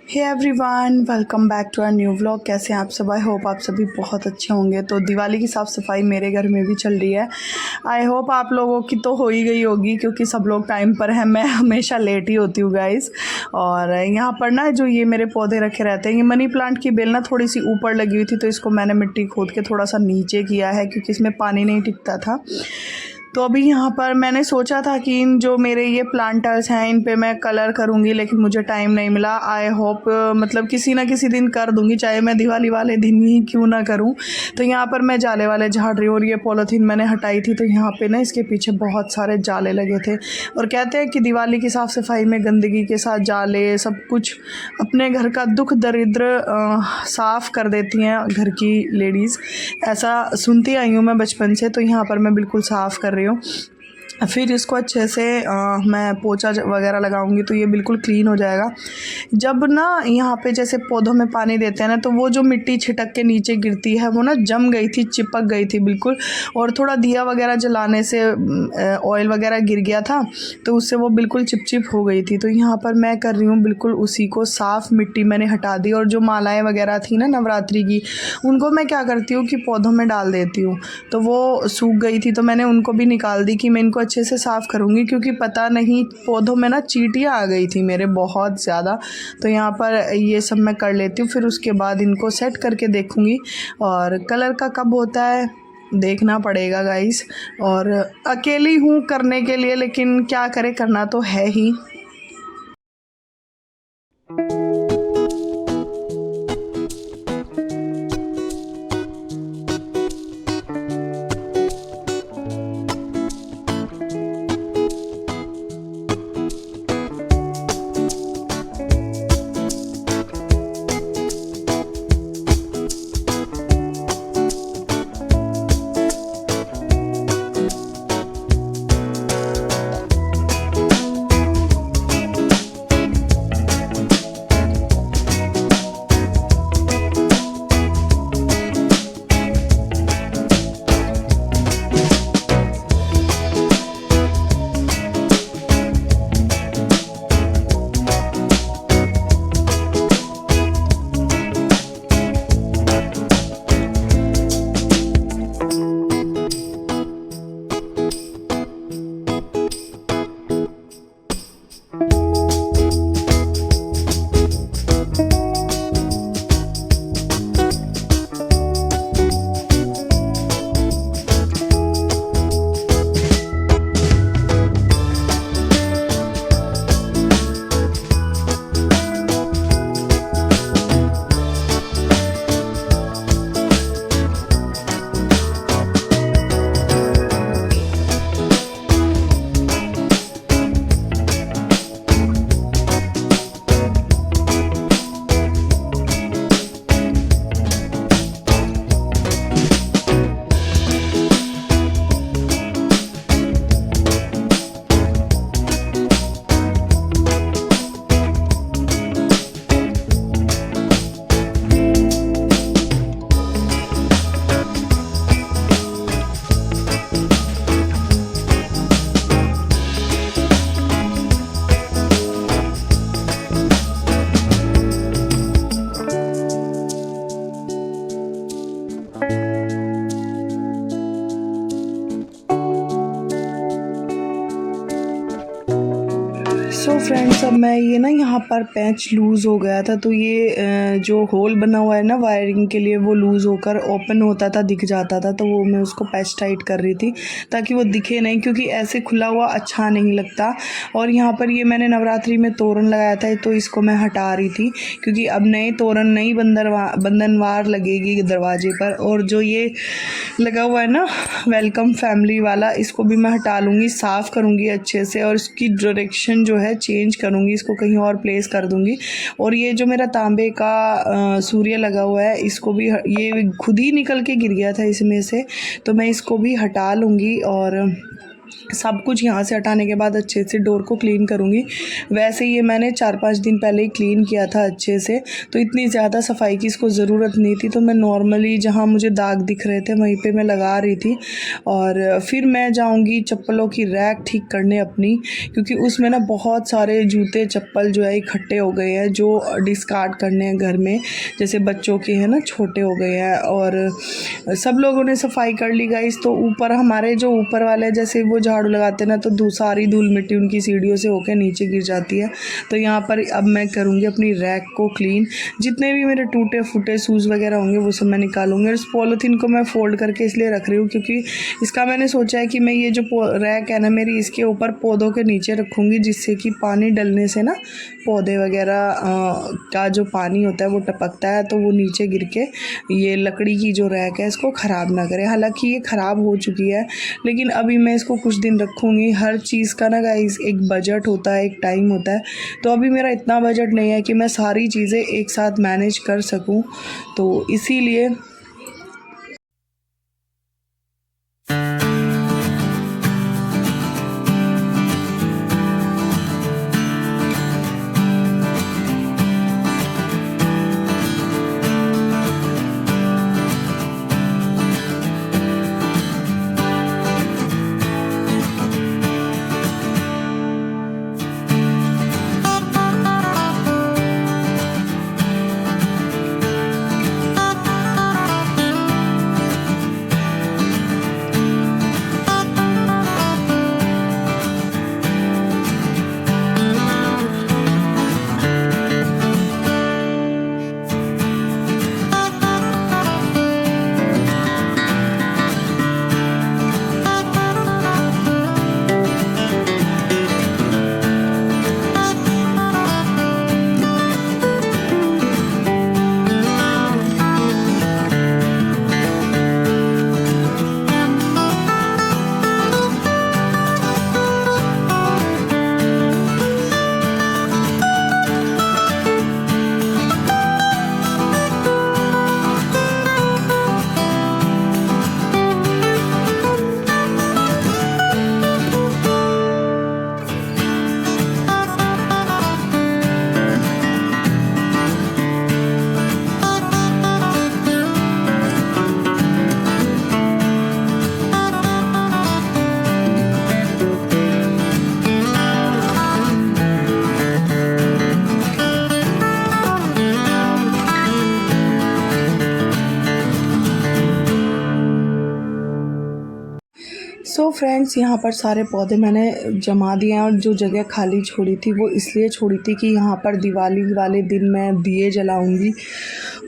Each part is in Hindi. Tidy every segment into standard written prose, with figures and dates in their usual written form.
Hey everyone, welcome back to our new vlog. कैसे हैं आप सब? आई होप आप सभी बहुत अच्छे होंगे। तो दिवाली की साफ़ सफाई मेरे घर में भी चल रही है। आई होप आप लोगों की तो हो ही गई होगी, क्योंकि सब लोग टाइम पर हैं। मैं हमेशा लेट ही होती हूँ गाइस। और यहाँ पर ना जो ये मेरे पौधे रखे रहते हैं, ये मनी प्लांट की बेल ना थोड़ी सी ऊपर लगी हुई थी, तो इसको मैंने मिट्टी खोद के थोड़ा सा नीचे किया है, क्योंकि इसमें पानी नहीं टिकता था। तो अभी यहाँ पर मैंने सोचा था कि इन जो मेरे ये प्लांटर्स हैं इन पे मैं कलर करूँगी, लेकिन मुझे टाइम नहीं मिला। आई होप मतलब किसी ना किसी दिन कर दूँगी, चाहे मैं दिवाली वाले दिन ही क्यों ना करूँ। तो यहाँ पर मैं जाले वाले झाड़ रही हूँ, और ये पॉलीथीन मैंने हटाई थी, तो यहाँ पे ना इसके पीछे बहुत सारे जाले लगे थे। और कहते हैं कि दिवाली की साफ़ सफाई में गंदगी के साथ जाले सब कुछ अपने घर का दुख दरिद्र साफ़ कर देती हैं घर की लेडीज़। ऐसा सुनती आई हूँ मैं बचपन से। तो यहाँ पर मैं बिल्कुल साफ़ कर रही हूँ। फिर इसको अच्छे से मैं पोछा वगैरह लगाऊंगी, तो ये बिल्कुल क्लीन हो जाएगा। जब ना यहाँ पे जैसे पौधों में पानी देते हैं ना, तो वो जो मिट्टी छिटक के नीचे गिरती है वो ना जम गई थी, चिपक गई थी बिल्कुल। और थोड़ा दिया वगैरह जलाने से ऑयल वगैरह गिर गया था, तो उससे वो बिल्कुल चिपचिप हो गई थी। तो यहाँ पर मैं कर रही हूँ बिल्कुल उसी को साफ़। मिट्टी मैंने हटा दी, और जो मालाएँ वगैरह थी ना नवरात्रि की, उनको मैं क्या करती हूँ कि पौधों में डाल देती हूँ। तो वो सूख गई थी, तो मैंने उनको भी निकाल दी कि मैं इनको अच्छे से साफ़ करूँगी, क्योंकि पता नहीं पौधों में ना चींटियाँ आ गई थी मेरे बहुत ज़्यादा। तो यहाँ पर ये सब मैं कर लेती हूँ, फिर उसके बाद इनको सेट करके देखूँगी। और कलर का कब होता है देखना पड़ेगा गाइस। और अकेली हूँ करने के लिए, लेकिन क्या करे, करना तो है ही। सो फ्रेंड्स, अब मैं ये ना यहाँ पर पैच लूज़ हो गया था, तो ये जो होल बना हुआ है ना वायरिंग के लिए, वो लूज़ होकर ओपन होता था, दिख जाता था। तो वो मैं उसको पैच टाइट कर रही थी ताकि वो दिखे नहीं, क्योंकि ऐसे खुला हुआ अच्छा नहीं लगता। और यहाँ पर ये मैंने नवरात्रि में तोरण लगाया था, तो इसको मैं हटा रही थी, क्योंकि अब नए तोरण नई बंधनवार लगेगी दरवाजे पर। और जो ये लगा हुआ है ना वेलकम फैमिली वाला, इसको भी मैं हटा लूँगी, साफ़ करूँगी अच्छे से, और इसकी डायरेक्शन जो है चेंज करूँगी, इसको कहीं और प्लेस कर दूँगी। और ये जो मेरा तांबे का सूर्य लगा हुआ है, इसको भी ये खुद ही निकल के गिर गया था इसमें से, तो मैं इसको भी हटा लूँगी। और सब कुछ यहाँ से हटाने के बाद अच्छे से डोर को क्लीन करूँगी। वैसे ये मैंने 4-5 दिन पहले ही क्लीन किया था अच्छे से, तो इतनी ज़्यादा सफाई की इसको ज़रूरत नहीं थी। तो मैं नॉर्मली जहाँ मुझे दाग दिख रहे थे वहीं पे मैं लगा रही थी। और फिर मैं जाऊँगी चप्पलों की रैक ठीक करने अपनी, क्योंकि उसमें ना बहुत सारे जूते चप्पल जो है इकट्ठे हो गए हैं जो डिस्कार्ड करने हैं घर में, जैसे बच्चों के हैं ना, छोटे हो गए हैं। और सब लोगों ने सफाई कर ली गाइस। तो ऊपर हमारे जो ऊपर वाले जैसे वो झाड़ू लगाते ना, तो सारी धूल मिट्टी उनकी सीढ़ियों से होकर नीचे गिर जाती है। तो यहाँ पर अब मैं करूँगी अपनी रैक को क्लीन। जितने भी मेरे टूटे फूटे शूज़ वगैरह होंगे वो सब मैं निकालूंगी। और इस पॉलीथीन को मैं फोल्ड करके इसलिए रख रही हूँ क्योंकि इसका मैंने सोचा है कि मैं ये जो रैक है ना मेरी, इसके ऊपर पौधों के नीचे रखूँगी, जिससे कि पानी डलने से ना पौधे वगैरह का जो पानी होता है वो टपकता है, तो वो नीचे गिर के ये लकड़ी की जो रैक है इसको ख़राब ना करे। हालांकि ये ख़राब हो चुकी है, लेकिन अभी मैं इसको कुछ दिन रखूँगी। हर चीज़ का ना गाइस एक बजट होता है, एक टाइम होता है। तो अभी मेरा इतना बजट नहीं है कि मैं सारी चीज़ें एक साथ मैनेज कर सकूँ, तो इसीलिए सो फ्रेंड्स, यहाँ पर सारे पौधे मैंने जमा दिए हैं। और जो जगह खाली छोड़ी थी वो इसलिए छोड़ी थी कि यहाँ पर दिवाली वाले दिन मैं दिए जलाऊंगी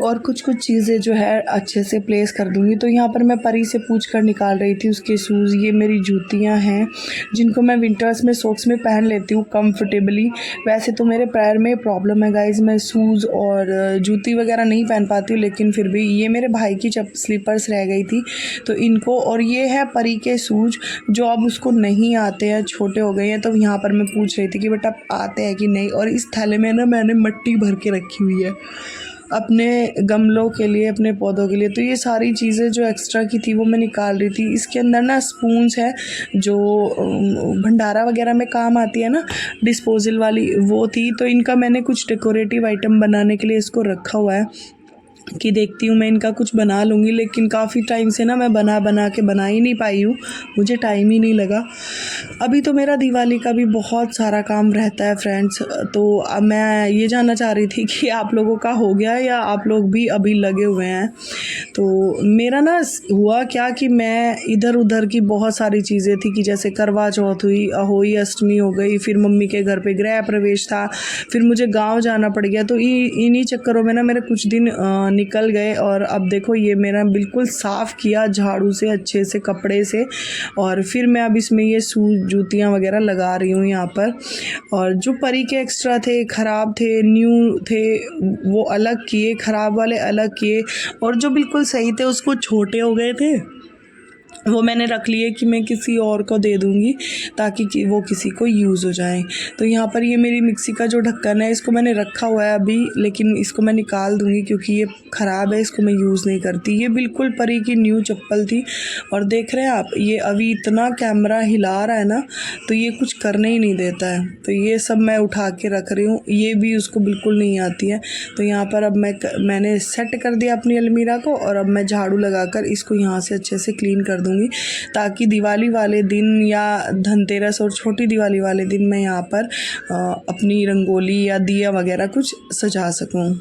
और कुछ चीज़ें जो है अच्छे से प्लेस कर दूंगी। तो यहाँ पर मैं परी से पूछ कर निकाल रही थी उसके शूज़। ये मेरी जूतियाँ हैं जिनको मैं विंटर्स में सॉक्स में पहन लेती हूँ कंफर्टेबली। वैसे तो मेरे पैर में प्रॉब्लम है गाइज, मैं शूज़ और जूती वगैरह नहीं पहन पाती हूँ, लेकिन फिर भी ये मेरे भाई की स्लीपर्स रह गई थी तो इनको, और ये है परी के शूज़ जो अब उसको नहीं आते हैं, छोटे हो गए हैं। तो यहाँ पर मैं पूछ रही थी कि बेटा आते हैं कि नहीं। और इस थैले में ना मैंने मिट्टी भर के रखी हुई है अपने गमलों के लिए, अपने पौधों के लिए। तो ये सारी चीज़ें जो एक्स्ट्रा की थी वो मैं निकाल रही थी। इसके अंदर ना स्पून्स है जो भंडारा वगैरह में काम आती है ना, डिस्पोजल वाली, वो थी। तो इनका मैंने कुछ डेकोरेटिव आइटम बनाने के लिए इसको रखा हुआ है कि देखती हूँ मैं इनका कुछ बना लूँगी। लेकिन काफ़ी टाइम से ना मैं बना ही नहीं पाई हूँ, मुझे टाइम ही नहीं लगा। अभी तो मेरा दिवाली का भी बहुत सारा काम रहता है फ्रेंड्स। तो अब मैं ये जानना चाह रही थी कि आप लोगों का हो गया या आप लोग भी अभी लगे हुए हैं। तो मेरा ना हुआ क्या कि मैं इधर उधर की बहुत सारी चीज़ें थी कि जैसे करवा चौथ हुई, अहोई अष्टमी हो गई, फिर मम्मी के घर पे गृह प्रवेश था, फिर मुझे गाँव जाना पड़ गया। तो इन्हीं चक्करों में ना मेरे कुछ दिन निकल गए। और अब देखो ये मेरा बिल्कुल साफ़ किया झाड़ू से, अच्छे से कपड़े से। और फिर मैं अब इसमें ये जूतियाँ वगैरह लगा रही हूँ यहाँ पर। और जो परी के एक्स्ट्रा थे, ख़राब थे, न्यू थे, वो अलग किए, ख़राब वाले अलग किए, और जो बिल्कुल सही थे उसको छोटे हो गए थे वो मैंने रख लिए कि मैं किसी और को दे दूँगी ताकि वो किसी को यूज़ हो जाए। तो यहाँ पर ये मेरी मिक्सी का जो ढक्कन है इसको मैंने रखा हुआ है अभी, लेकिन इसको मैं निकाल दूँगी क्योंकि ये ख़राब है, इसको मैं यूज़ नहीं करती। ये बिल्कुल परी की न्यू चप्पल थी और देख रहे हैं आप, ये अभी इतना कैमरा हिला रहा है ना, तो ये कुछ करने ही नहीं देता है। तो ये सब मैं उठा के रख रही हूँ, ये भी उसको बिल्कुल नहीं आती है। तो यहाँ पर अब मैंने सेट कर दिया अपनी अलमीरा को और अब मैं झाड़ू लगाकर इसको यहाँ से अच्छे से क्लीन कर दूँगी ताकि दिवाली वाले दिन या धनतेरस और छोटी दिवाली वाले दिन मैं यहाँ पर अपनी रंगोली या दिया वगैरह कुछ सजा सकूँ।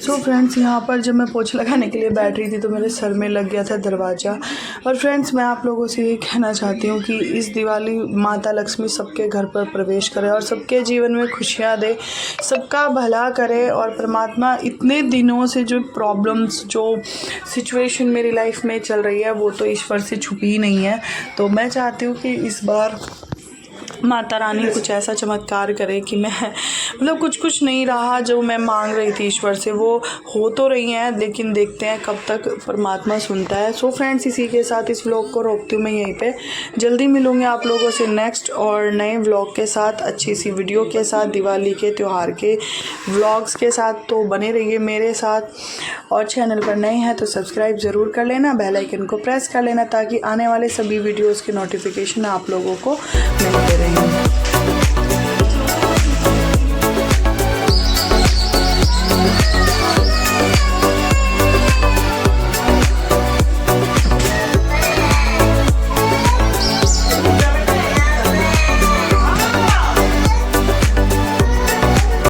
सो फ्रेंड्स, यहाँ पर जब मैं पोछा लगाने के लिए बैठ रही थी तो मेरे सर में लग गया था दरवाज़ा। और फ्रेंड्स, मैं आप लोगों से ये कहना चाहती हूँ कि इस दिवाली माता लक्ष्मी सबके घर पर प्रवेश करे और सबके जीवन में खुशियाँ दे, सबका भला करे। और परमात्मा इतने दिनों से जो प्रॉब्लम्स, जो सिचुएशन मेरी लाइफ में चल रही है वो तो ईश्वर से छुपी ही नहीं है। तो मैं चाहती हूँ कि इस बार माता रानी कुछ ऐसा चमत्कार करे कि मैं मतलब कुछ नहीं रहा जो मैं मांग रही थी ईश्वर से, वो हो तो रही हैं, लेकिन देखते हैं कब तक परमात्मा सुनता है। सो फ्रेंड्स, इसी के साथ इस व्लॉग को रोकती हूँ मैं यहीं पे। जल्दी मिलूँगी आप लोगों से नेक्स्ट और नए व्लॉग के साथ, अच्छी सी वीडियो के साथ, दिवाली के त्यौहार के व्लॉग्स के साथ। तो बने रहिए मेरे साथ और चैनल पर नए हैं तो सब्सक्राइब ज़रूर कर लेना, बेल आइकन को प्रेस कर लेना ताकि आने वाले सभी वीडियोज़ के नोटिफिकेशन आप लोगों को मिलते रहें।